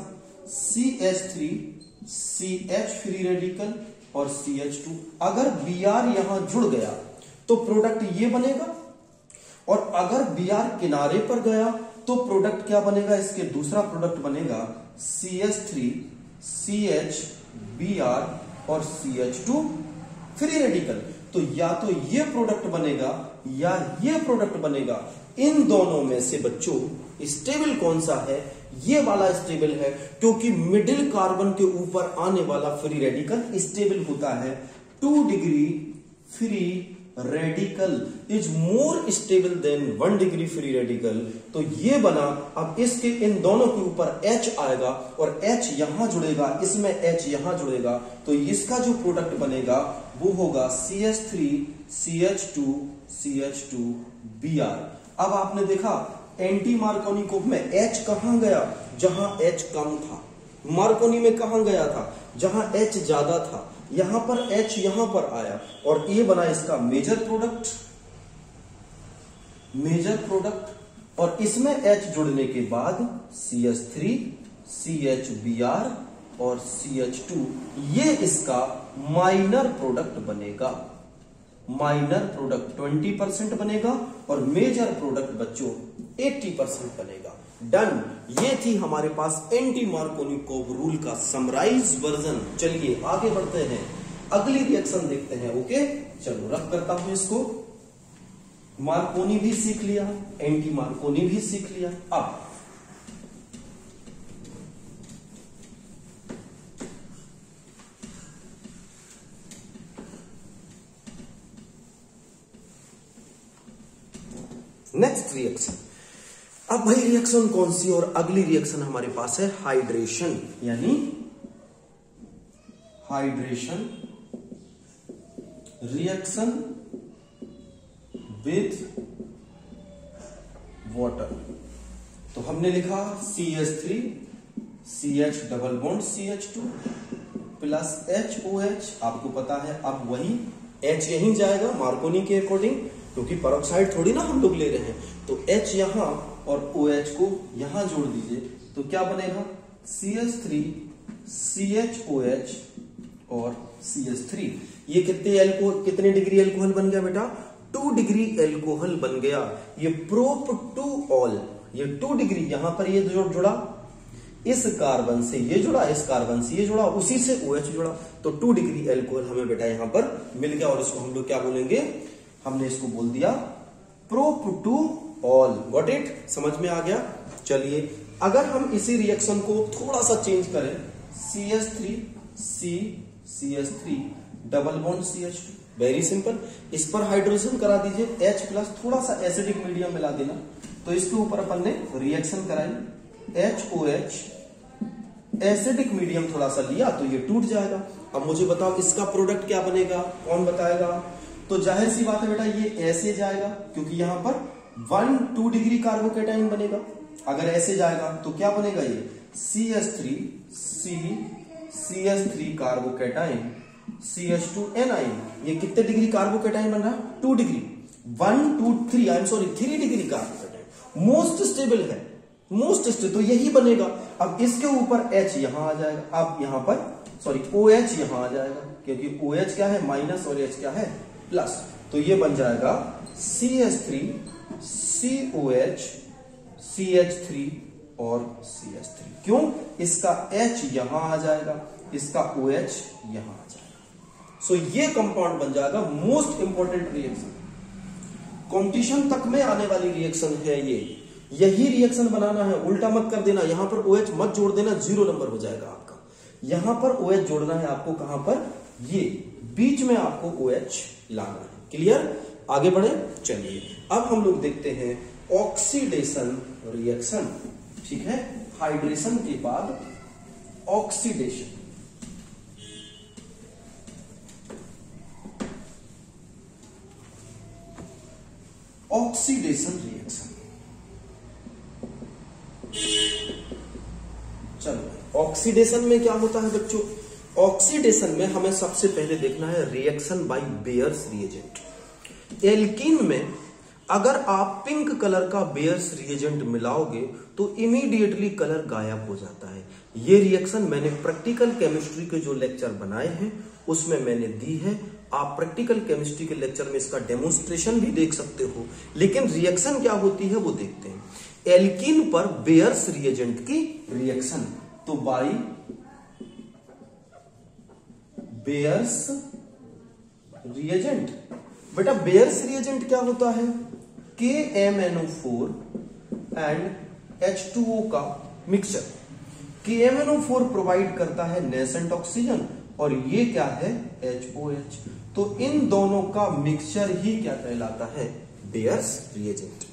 CH3CH फ्री रेडिकल और CH2। अगर Br यहां जुड़ गया तो प्रोडक्ट ये बनेगा, और अगर Br किनारे पर गया तो प्रोडक्ट क्या बनेगा? इसके दूसरा प्रोडक्ट बनेगा CH3CH Br और CH2 फ्री रेडिकल। तो या तो ये प्रोडक्ट बनेगा या ये प्रोडक्ट बनेगा। इन दोनों में से बच्चों स्टेबल कौन सा है? ये वाला स्टेबल है, क्योंकि मिडिल कार्बन के ऊपर आने वाला फ्री रेडिकल स्टेबल होता है। 2 degree free radical is more stable then 1 degree free radical. तो ये बना। अब इसके इन दोनों के ऊपर H आएगा और H यहां जुड़ेगा, इसमें H यहां जुड़ेगा, तो इसका जो प्रोडक्ट बनेगा वो होगा CH3CH2CH2Br। अब आपने देखा एंटी मार्कोनिकॉफ में H कहां गया? जहां H कम था। मार्कोनी में कहां गया था? जहां H ज्यादा था। यहां पर H यहां पर आया और ये बना इसका मेजर प्रोडक्ट, मेजर प्रोडक्ट, और इसमें H जुड़ने के बाद CH3 CHBr और CH2, ये इसका माइनर प्रोडक्ट बनेगा। माइनर प्रोडक्ट 20% बनेगा और मेजर प्रोडक्ट बच्चों 80% बनेगा। डन। ये थी हमारे पास एंटी मार्कोनिकॉफ रूल का समराइज वर्जन। चलिए आगे बढ़ते हैं, अगली रिएक्शन देखते हैं। ओके, चलो रब करता हूं इसको। मार्कोनी भी सीख लिया, एंटी मार्कोनी भी सीख लिया। अब नेक्स्ट रिएक्शन। अब भाई रिएक्शन कौन सी? और अगली रिएक्शन हमारे पास है हाइड्रेशन, यानी हाइड्रेशन रिएक्शन विथ वाटर। तो हमने लिखा CH3 CH double bond CH2 plus HOH। आपको पता है अब वही H यहीं जाएगा मार्कोनी के अकॉर्डिंग, क्योंकि पेरोक्साइड थोड़ी ना हम लोग ले रहे हैं। तो H यहां और OH को यहां जोड़ दीजिए तो क्या बनेगा? CH3 CHOH और CH3। ये कितने डिग्री एल्कोहल बन गया बेटा? 2 डिग्री एल्कोहल बन गया। ये प्रोप टू ऑल, ये 2 डिग्री, यहां पर ये जो जुड़ा, इस कार्बन से ये जुड़ा, इस कार्बन से ये जुड़ा, उसी से OH जुड़ा, तो 2 डिग्री एल्कोहल हमें बेटा यहां पर मिल गया। और इसको हम लोग क्या बोलेंगे? हमने इसको बोल दिया prop to all. Got it? समझ में आ गया? चलिए अगर हम इसी रिएक्शन को थोड़ा सा चेंज करें, CH3 CH3 double bond CH2, very simple. इस पर हाइड्रोजन करा दीजिए H प्लस, थोड़ा सा एसिडिक मीडियम मिला देना। तो इसके ऊपर अपन ने रिएक्शन कराई, HOH एसिडिक मीडियम थोड़ा सा लिया तो ये टूट जाएगा। अब मुझे बताओ इसका प्रोडक्ट क्या बनेगा, कौन बताएगा? तो जाहिर सी बात है बेटा, ये ऐसे जाएगा क्योंकि यहां पर 1-2 डिग्री कार्बोकेटाइन बनेगा। अगर ऐसे जाएगा तो क्या बनेगा? ये CH3 CH3 carbocation CH2 anion। ये कितने डिग्री कार्बोकेटाइन बन रहा है? 2 degree, 1 2 3 I am sorry 3 degree carbocation. Most stable है, मोस्ट स्टेबल, तो यही बनेगा। अब इसके ऊपर H यहां आ जाएगा, अब यहां पर सॉरी OH यहां आ जाएगा क्योंकि OH क्या है? माइनस और H क्या है? प्लस। तो ये बन जाएगा CH3 COH CH3 और CH3। क्यों? इसका H यहां आ जाएगा, इसका OH यहां आ जाएगा। सो ये कंपाउंड बन जाएगा मोस्ट इंपॉर्टेंट रिएक्शन, कंपटीशन तक में आने वाली रिएक्शन है ये। यही रिएक्शन बनाना है, उल्टा मत कर देना। यहां पर OH मत जोड़ देना, 0 नंबर हो जाएगा आपका। यहां पर OH जोड़ना है आपको, कहां पर? ये बीच में आपको OH लाना है। क्लियर? आगे बढ़े। चलिए अब हम लोग देखते हैं ऑक्सीडेशन रिएक्शन। ठीक है, हाइड्रेशन के बाद ऑक्सीडेशन। ऑक्सीडेशन रिएक्शन, चलो ऑक्सीडेशन में क्या होता है बच्चों? ऑक्सीडेशन में हमें सबसे पहले देखना है reaction by bears reagent. Alkene में अगर आप पिंक कलर का बेयर्स रिएजेंट मिलाओगे तो इमीडिएटली कलर गायब हो जाता है। ये रिएक्शन मैंने प्रैक्टिकल केमिस्ट्री के जो लेक्चर बनाए हैं उसमें मैंने दी है। आप प्रैक्टिकल केमिस्ट्री के लेक्चर में इसका डेमोन्स्ट्रेशन भी देख सकते हो, लेकिन रिएक्शन क्या होती है वो देखते हैं। एल्कीन पर बेयर्स रिएजेंट की रिएक्शन, तो बाई बेयर्स रिएजेंट। बेटा बेयर्स रिएजेंट क्या होता है? KMnO4 एंड H2O का मिक्सचर। KMnO4 प्रोवाइड करता है नेसेंट ऑक्सीजन और ये क्या है? HOH। तो इन दोनों का मिक्सचर ही क्या कहलाता है? Bears reagent.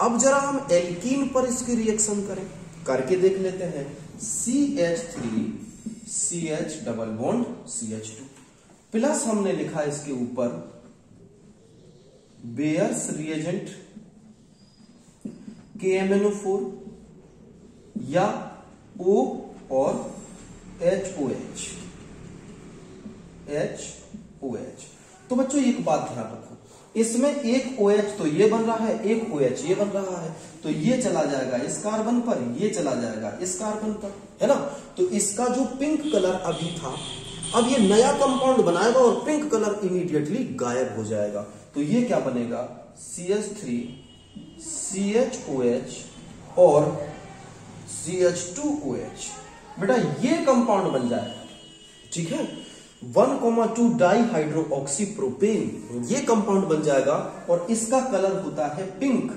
अब जरा हम एल्कीन पर इसकी रिएक्शन करें, करके देख लेते हैं। CH3 CH double bond CH2 plus हमने लिखा इसके ऊपर बेयर्स रिएजेंट KMnO4 या O और HOH। तो बच्चों एक बात ध्यान रखो, इसमें एक OH तो ये बन रहा है, एक OH ये बन रहा है, तो ये चला जाएगा इस कार्बन पर, ये चला जाएगा इस कार्बन पर, है ना। तो इसका जो पिंक कलर अभी था, अब ये नया कंपाउंड बनाएगा और पिंक कलर इमीडिएटली गायब हो जाएगा। तो ये क्या बनेगा? CH3 CHOH और CH2OH। बेटा ये कंपाउंड बन जाएगा, ठीक है। 1,2 डाईहाइड्रोऑक्सी प्रोपेन ये कंपाउंड बन जाएगा और इसका कलर होता है पिंक।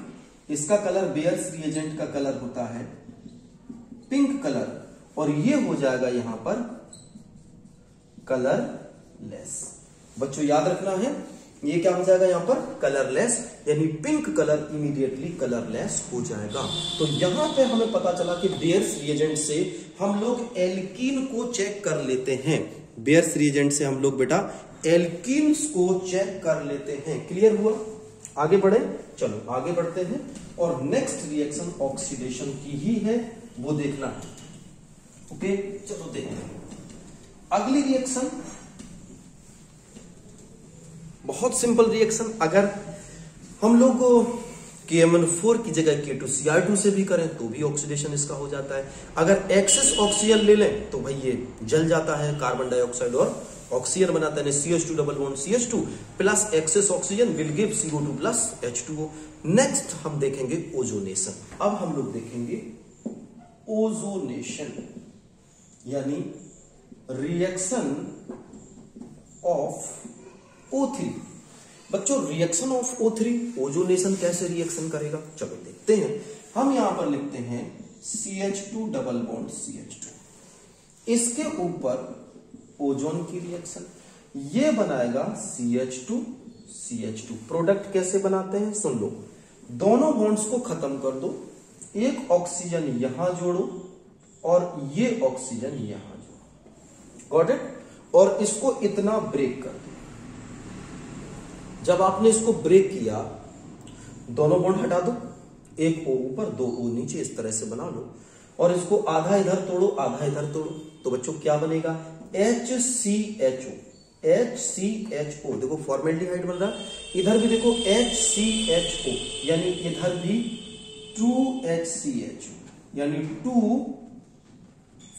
इसका कलर बेयर्स रिएजेंट का कलर होता है पिंक कलर, और ये हो जाएगा यहां पर कलरलेस। बच्चों याद रखना है, ये क्या हो जाएगा यहां पर? कलरलेस, यानी पिंक कलर इमीडिएटली कलरलेस हो जाएगा। तो यहां पे हमें पता चला कि बेयर्स रिएजेंट से हम लोग एल्कीन को चेक कर लेते हैं। बेयर्स रिएजेंट से हम लोग बेटा एल्कीन्स को चेक कर लेते हैं। क्लियर हुआ? आगे बढ़े। चलो आगे बढ़ते हैं और नेक्स्ट रिएक्शन ऑक्सीडेशन की ही है, वो देखना है। ओके चलो देखते हैं अगली रिएक्शन। बहुत सिंपल रिएक्शन। अगर हम लोग KMnO4 की जगह K2Cr2 से भी करें तो भी ऑक्सीडेशन इसका हो जाता है। अगर एक्सेस ऑक्सीजन ले लें तो भाई ये जल जाता है, कार्बन डाइऑक्साइड और ऑक्सीजन बनाता है। CH2 double bond CH2 plus excess oxygen will give CO2 plus H2O। Next हम देखेंगे ओजोनेशन। अब हम लोग देखेंगे ओजोनेशन, यानी रिएक्शन ऑफ O3। बच्चों रिएक्शन ऑफ O3 ओजोनेशन कैसे रिएक्शन करेगा, चलो देखते हैं। हम यहां पर लिखते हैं CH2 डबल बॉन्ड CH2, इसके ऊपर ओजोन की रिएक्शन, ये बनाएगा CH2 प्रोडक्ट कैसे बनाते हैं सुन लो। दोनों बॉन्ड्स को खत्म कर दो, एक ऑक्सीजन यहां जोड़ो और ये ऑक्सीजन यहां जोड़ो, गॉट इट। और इसको इतना ब्रेक कर दो। जब आपने इसको ब्रेक किया, दोनों बॉन्ड हटा दो, एक O ऊपर 2 O नीचे, इस तरह से बना लो और इसको आधा इधर तोड़ो आधा इधर तोड़ो, तो बच्चों क्या बनेगा HCHO। देखो फॉर्मेल्डिहाइड बन रहा है, इधर भी देखो HCHO, यानी इधर भी 2HCHO, यानी 2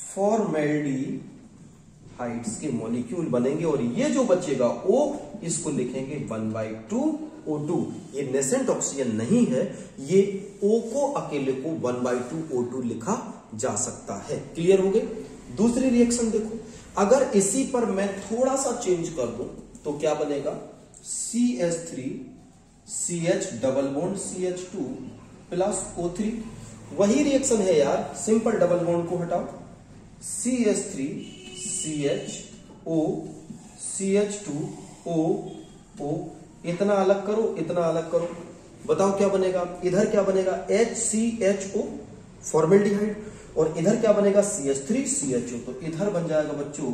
फॉर्मेल्डिहाइड्स के मॉलिक्यूल बनेंगे। और ये जो बचेगा O, इसको लिखेंगे 1/2 O2। ये नेसेंट ऑक्सीजन नहीं है, ये O को अकेले को 1/2 O2 लिखा जा सकता है। क्लियर हो गए। दूसरी रिएक्शन देखो, अगर इसी पर मैं थोड़ा सा चेंज कर दूं तो क्या बनेगा CH3CH double bond CH2 plus O3। वही रिएक्शन है यार, सिंपल डबल बॉन्ड को हटाओ, CH3CHO CH2O, इतना अलग करो इतना अलग करो, बताओ क्या बनेगा। इधर क्या बनेगा HCHO फॉर्मेल्डिहाइड, और इधर क्या बनेगा CH3CHO, तो इधर बन जाएगा बच्चों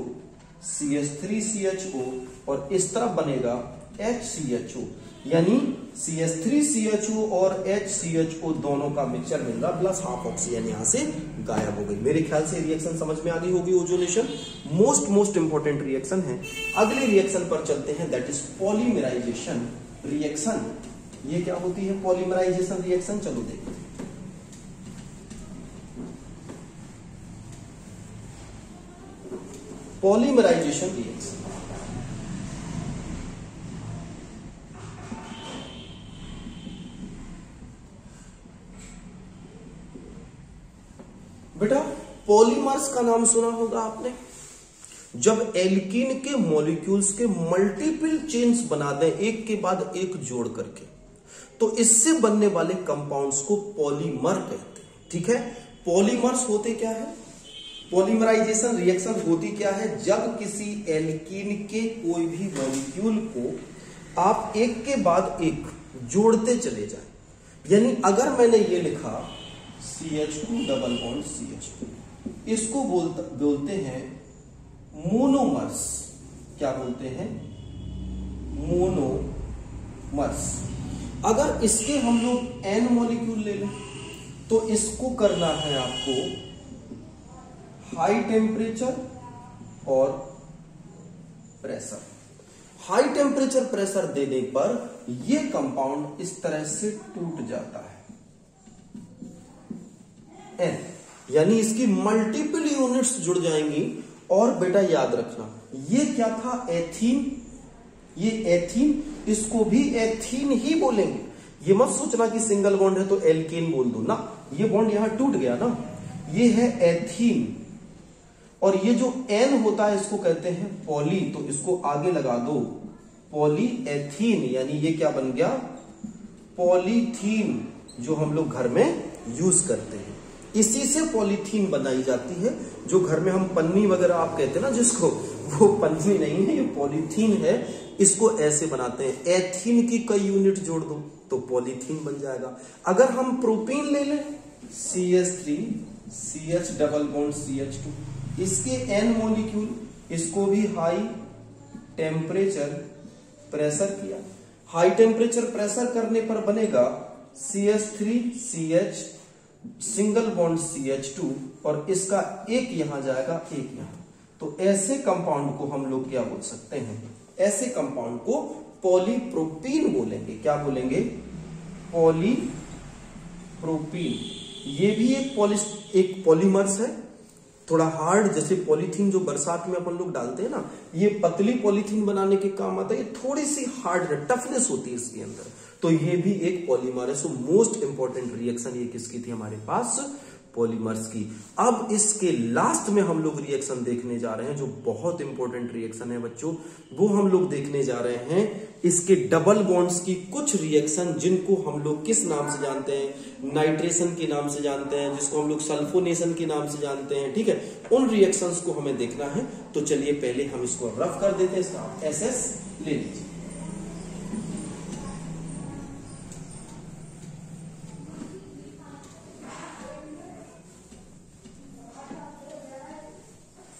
CH3CHO और इस तरफ बनेगा HCHO, यानी CH3CHO और HCHO दोनों का मिक्सचर मिल रहा, प्लस हाफ ऑक्सीजन यहां से गायब हो गई। मेरे ख्याल से रिएक्शन समझ में आ गई होगी। ओजोनेशन मोस्ट इंपॉर्टेंट रिएक्शन है। अगले रिएक्शन पर चलते हैं, दैट इज पॉलीमराइजेशन रिएक्शन। ये क्या होती है पॉलीमराइजेशन रिएक्शन, चलो देखते हैं। पॉलीमराइजेशन रिएक्शन, बेटा पॉलीमर्स का नाम सुना होगा आपने। जब एल्कीन के मॉलिक्यूल्स के मल्टीपल चेन्स बना दें एक के बाद एक जोड़ करके, तो इससे बनने वाले कंपाउंड्स को पॉलीमर कहते हैं। ठीक है, पॉलीमर्स होते क्या है, पॉलीमराइजेशन रिएक्शन होती क्या है, जब किसी एल्कीन के कोई भी मॉलिक्यूल को आप एक के बाद एक जोड़ते चले जाएं। यानी अगर मैंने ये लिखा CH2 डबल बॉन्ड CH2, इसको बोलते हैं मोनोमर्स। क्या बोलते हैं मोनोमर्स। अगर इसके हम लोग N मॉलिक्यूल ले लें तो इसको करना है आपको हाई टेम्परेचर और प्रेशर। हाई टेम्परेचर प्रेशर देने पर यह कंपाउंड इस तरह से टूट जाता है N, यानी इसकी मल्टीपल यूनिट्स जुड़ जाएंगी। और बेटा याद रखना, ये क्या था एथीन, ये एथीन, इसको भी एथीन ही बोलेंगे। ये मत सोचना कि सिंगल बॉन्ड है तो एल्केन बोल दो ना, ये बॉन्ड यहां टूट गया ना, ये है एथीन। और ये जो N होता है इसको कहते हैं पॉली, तो इसको आगे लगा दो पॉली एथीन, यानी ये क्या बन गया पॉलीथीन, जो हम लोग घर में यूज करते हैं। इसी से पॉलीथीन बनाई जाती है, जो घर में हम पन्नी वगैरह आप कहते हैं ना जिसको, वो पन्नी नहीं है, ये पॉलीथीन है। इसको ऐसे बनाते हैं, एथीन की कई यूनिट जोड़ दो तो पॉलीथीन बन जाएगा। अगर हम प्रोपीन ले लें CH3CH डबल बॉन्ड CH2, इसके N मॉलिक्यूल, इसको भी हाई टेम्परेचर प्रेशर किया। हाई टेम्परेचर प्रेशर करने पर बनेगा CH3CH सिंगल बॉन्ड CH2 और इसका एक यहां जाएगा एक यहां। तो ऐसे कंपाउंड को हम लोग क्या बोल सकते हैं, ऐसे कंपाउंड को पॉलीप्रोपीन बोलेंगे। क्या बोलेंगे पॉलीप्रोपीन। ये भी एक पॉलीमर्स है, थोड़ा हार्ड, जैसे पॉलीथीन जो बरसात में अपन लोग डालते हैं ना, ये पतली पॉलीथीन बनाने के काम आता है। ये थोड़ी सी हार्ड टफनेस होती है इसके अंदर, तो ये भी एक पॉलीमर है। सो मोस्ट इंपॉर्टेंट रिएक्शन ये किसकी थी हमारे पास, पॉलीमर्स की। अब इसके लास्ट में हम लोग रिएक्शन देखने जा रहे हैं जो बहुत इंपॉर्टेंट रिएक्शन है बच्चों, वो हम लोग देखने जा रहे हैं इसके डबल बॉन्ड्स की कुछ रिएक्शन जिनको हम लोग किस नाम से जानते हैं, नाइट्रेशन के नाम से जानते हैं, जिसको हम लोग सल्फोनेशन के नाम से जानते हैं। ठीक है, उन रिएक्शंस को हमें देखना है। तो चलिए पहले हम इसको रफ कर देते हैं, इसका एसएस ले लीजिए।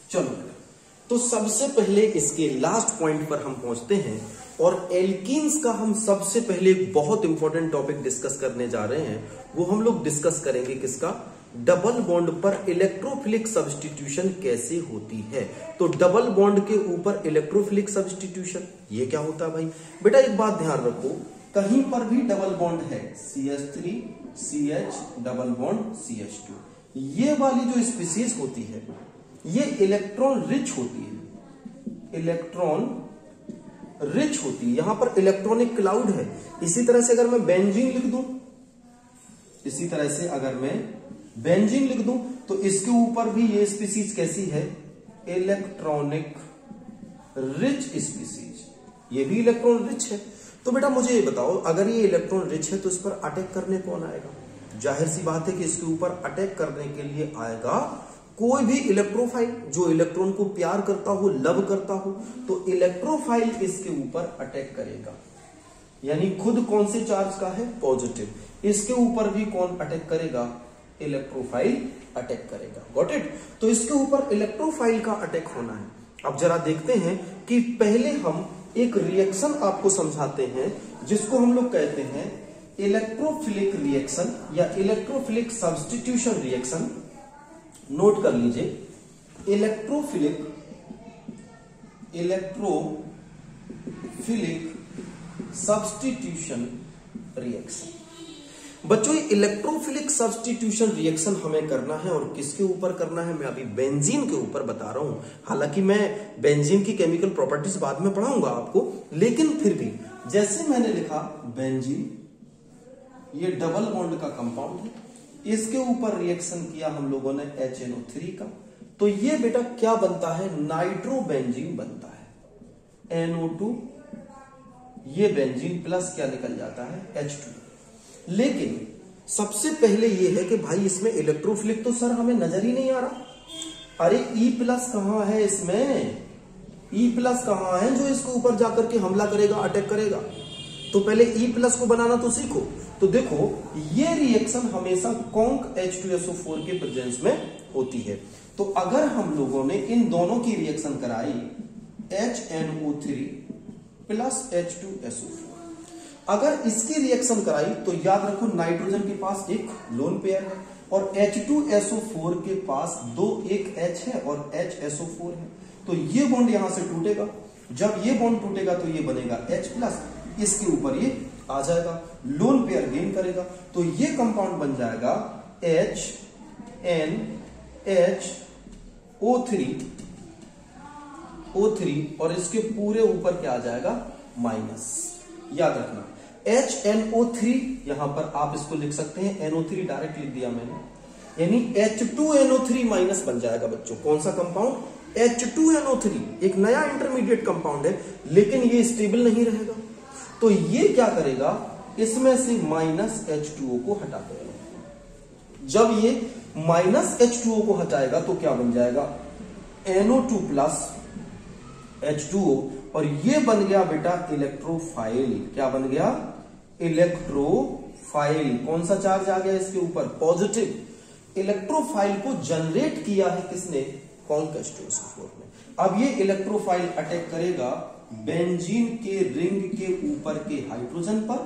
चलो, तो सबसे पहले इसके लास्ट पॉइंट पर हम पहुंचते हैं और एल्कीन्स का हम सबसे पहले एक बहुत इंपॉर्टेंट टॉपिक डिस्कस करने जा रहे हैं। वो हम लोग डिस्कस करेंगे किसका, डबल बॉन्ड पर इलेक्ट्रोफिलिक सब्स्टिट्यूशन कैसे होती है। तो डबल बॉन्ड के ऊपर इलेक्ट्रोफिलिक सब्स्टिट्यूशन ये क्या होता है भाई? बेटा एक बात ध्यान रखो, कहीं पर भी डबल बॉन्ड है CH3 CH double bond CH2, ये वाली जो स्पीसीज होती है ये इलेक्ट्रॉन रिच होती है, इलेक्ट्रॉन रिच होती है। यहां पर इलेक्ट्रॉनिक क्लाउड है। इसी तरह से अगर मैं बेंजीन लिख दूं, इसी तरह से अगर मैं बेंजीन लिख दूं तो इसके ऊपर भी ये स्पीसीज कैसी है, इलेक्ट्रॉनिक रिच स्पीसीज, ये भी इलेक्ट्रॉन रिच है। तो बेटा मुझे ये बताओ, अगर ये इलेक्ट्रॉन रिच है तो इस पर अटैक करने कौन आएगा? जाहिर सी बात है कि इसके ऊपर अटैक करने के लिए आएगा कोई भी इलेक्ट्रोफाइल जो इलेक्ट्रॉन को प्यार करता हो, लव करता हो, तो इलेक्ट्रोफाइल इसके ऊपर अटैक करेगा। यानी खुद कौन से चार्ज का है, पॉजिटिव। इसके ऊपर भी कौन अटैक करेगा, इलेक्ट्रोफाइल अटैक करेगा। Got it? तो इसके ऊपर इलेक्ट्रोफाइल का अटैक होना है। अब जरा देखते हैं कि पहले हम एक रिएक्शन आपको समझाते हैं जिसको हम लोग कहते हैं इलेक्ट्रोफिलिक रिएक्शन या इलेक्ट्रोफिलिक सब्स्टिट्यूशन रिएक्शन। नोट कर लीजिए, इलेक्ट्रोफिलिक सब्स्टिट्यूशन रिएक्शन। बच्चों ये इलेक्ट्रोफिलिक सब्स्टिट्यूशन रिएक्शन हमें करना है और किसके ऊपर करना है, मैं अभी बेंजीन के ऊपर बता रहा हूं। हालांकि मैं बेंजीन की केमिकल प्रॉपर्टीज बाद में पढ़ाऊंगा आपको, लेकिन फिर भी जैसे मैंने लिखा बेंजीन, ये डबल बॉन्ड का कंपाउंड है, इसके ऊपर रिएक्शन किया हम लोगों ने HNO3 का, तो ये बेटा क्या बनता है, नाइट्रोबेंजीन बनता है। NO2, ये बेंजीन प्लस क्या निकल जाता है, H2। लेकिन सबसे पहले ये है कि भाई इसमें इलेक्ट्रोफिलिक तो सर हमें नजर ही नहीं आ रहा। अरे E+ कहां है इसमें, E+ कहां है जो इसके ऊपर जाकर के हमला करेगा, अटैक करेगा? तो पहले E+ को बनाना तो सीखो। तो देखो ये रिएक्शन हमेशा कॉन्क H2SO4 के प्रेजेंस में होती है। तो अगर हम लोगों ने इन दोनों की रिएक्शन कराई HNO3 प्लस H2SO4, अगर इसकी रिएक्शन कराई तो याद रखो नाइट्रोजन के पास एक लोन पेयर है और H2SO4 के पास एक H है और HSO4 है। तो ये बॉन्ड यहां से टूटेगा, जब ये बॉन्ड टूटेगा तो ये बनेगा H+, इसके ऊपर ये आ जाएगा, लोन पेयर गेन करेगा, तो ये कंपाउंड बन जाएगा HNHO3 और इसके पूरे ऊपर क्या आ जाएगा, माइनस। याद रखना HNO3, यहां पर आप इसको लिख सकते हैं NO3 डायरेक्ट लिख दिया मैंने, यानी H2NO3 माइनस बन जाएगा बच्चों। कौन सा कंपाउंड, H2NO3, एक नया इंटरमीडिएट कंपाउंड है, लेकिन ये स्टेबल नहीं रहेगा। तो ये क्या करेगा, इसमें से माइनस H2O को हटा देगा। जब ये माइनस H2O को हटाएगा तो क्या बन जाएगा, NO2 प्लस H2O, और ये बन गया बेटा इलेक्ट्रोफाइल। क्या बन गया, इलेक्ट्रोफाइल। कौन सा चार्ज आ गया इसके ऊपर, पॉजिटिव। इलेक्ट्रोफाइल को जनरेट किया है किसने, कॉन्क H2SO4 ने। अब ये इलेक्ट्रोफाइल अटैक करेगा बेंजीन के रिंग के ऊपर के हाइड्रोजन पर,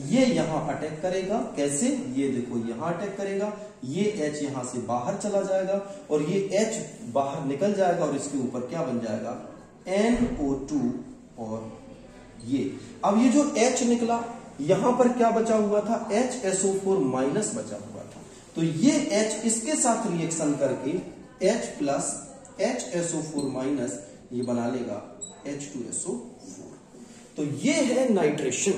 ये यहां अटैक करेगा। कैसे, ये देखो यहां अटैक करेगा, ये H यहां से बाहर चला जाएगा और ये H बाहर निकल जाएगा और इसके ऊपर क्या बन जाएगा, NO2। और ये अब ये जो H निकला, यहां पर क्या बचा हुआ था, HSO4 माइनस बचा हुआ था। तो ये H इसके साथ रिएक्शन करके H प्लस HSO4 माइनस ये बना लेगा H2SO4। तो ये है नाइट्रेशन,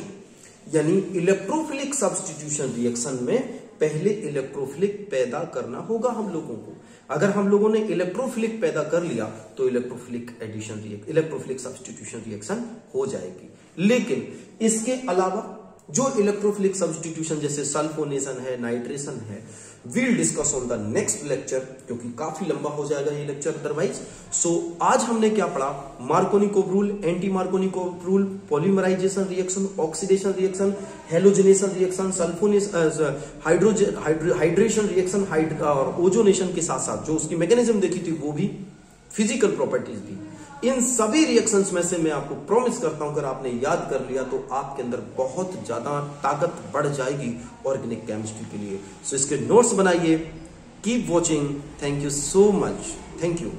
यानी इलेक्ट्रोफिलिक सब्स्टिट्यूशन रिएक्शन में पहले इलेक्ट्रोफिलिक पैदा करना होगा हम लोगों को। अगर हम लोगों ने इलेक्ट्रोफिलिक पैदा कर लिया तो इलेक्ट्रोफिलिक सब्स्टिट्यूशन रिएक्शन हो जाएगी। लेकिन इसके अलावा जो इलेक्ट्रोफिलिक सब्स्टिट्यूशन जैसे सल्फोनेशन है, नाइट्रेशन है, we'll discuss on the next lecture, क्योंकि काफी लंबा हो जाएगा ये लेक्चर अदरवाइज। सो आज हमने क्या पढ़ा, Markovnikov rule, anti Markovnikov rule, polymerisation reaction, oxidation reaction, halogenation reaction, sulfonation, hydration reaction और ओजोनेशन के साथ साथ जो उसकी मैकेनिज्म देखी थी वो भी, फिजिकल प्रॉपर्टीज भी। इन सभी रिएक्शंस में से मैं आपको प्रॉमिस करता हूं अगर आपने याद कर लिया तो आपके अंदर बहुत ज्यादा ताकत बढ़ जाएगी ऑर्गेनिक केमिस्ट्री के लिए। सो इसके नोट्स बनाइए। Keep watching. Thank you so much. Thank you.